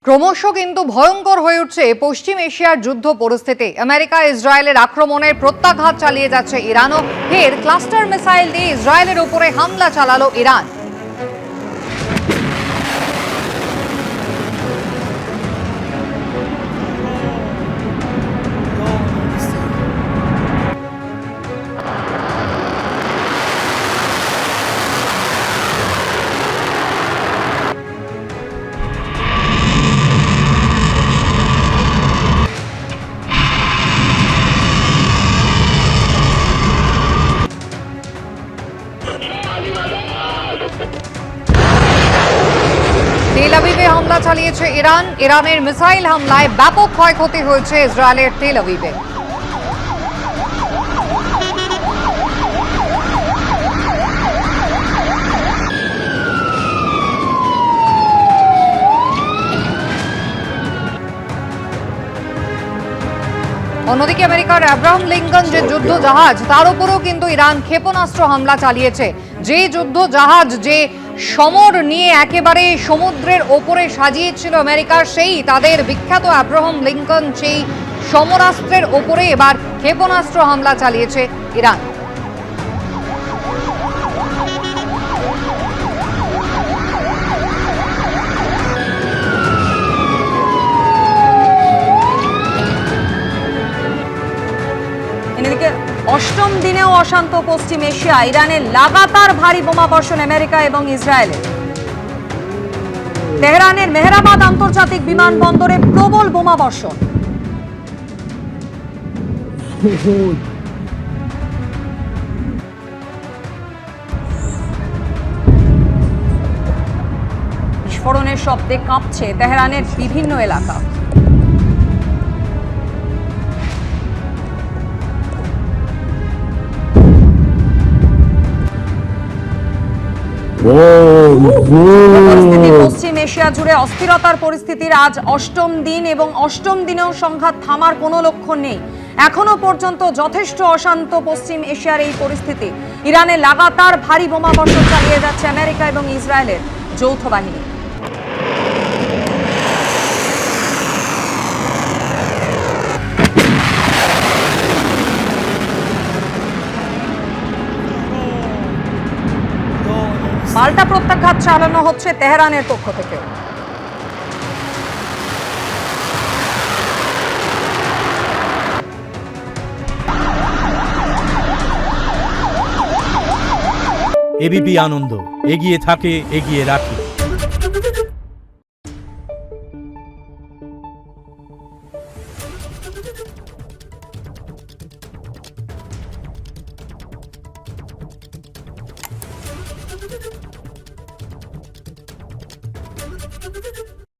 ক্রমশ কিন্তু ভয়ঙ্কর হয়ে উঠছে পশ্চিম এশিয়ার যুদ্ধ পরিস্থিতি। আমেরিকা ইসরায়েলের আক্রমণের প্রত্যাঘাত চালিয়ে যাচ্ছে ইরানও। ফের ক্লাস্টার মিসাইল দিয়ে ইসরায়েলের উপরে হামলা চালালো ইরান। তেল আবিবে হামলা চালিয়েছে ইরান। ইরানের মিসাইল হামলায় ব্যাপক ক্ষয়ক্ষতি হয়েছে ইসরায়েলের তেল আবিবে। অন্যদিকে আমেরিকার আব্রাহাম লিঙ্কন যে যুদ্ধ জাহাজ, তার উপরেও কিন্তু ইরান ক্ষেপণাস্ত্র হামলা চালিয়েছে। যে যুদ্ধ জাহাজ যে সমর নিয়ে একেবারে সমুদ্রের ওপরে সাজিয়েছিল আমেরিকার, সেই তাদের বিখ্যাত আব্রাহাম লিঙ্কন সেই সমরাস্ত্রের ওপরে এবার ক্ষেপণাস্ত্র হামলা চালিয়েছে ইরান। এদিকে অষ্টম দিনেও অশান্ত পশ্চিম এশিয়া। ইরানে লাগাতার ভারী বোমাবর্ষণ আমেরিকা এবং ইসরায়েলে। তেহরানের মেহরাবাদ আন্তর্জাতিক বিমানবন্দরে প্রবল বোমাবর্ষণ। বিস্ফোরণের শব্দে কাঁপছে তেহরানের বিভিন্ন এলাকা। পশ্চিম এশিয়া জুড়ে অস্থিরতার পরিস্থিতির আজ অষ্টম দিন এবং অষ্টম দিনেও সংঘাত থামার কোনো লক্ষণ নেই। এখনো পর্যন্ত যথেষ্ট অশান্ত পশ্চিম এশিয়ার এই পরিস্থিতি। ইরানে লাগাতার ভারী বোমাবর্ষণ চালিয়ে যাচ্ছে আমেরিকা এবং ইসরায়েলের যৌথ বাহিনী। পাল্টা প্রত্যাঘাত চালানো হচ্ছে তেহরানের পক্ষ থেকে। এবিপি আনন্দ, এগিয়ে থাকে, এগিয়ে রাখে।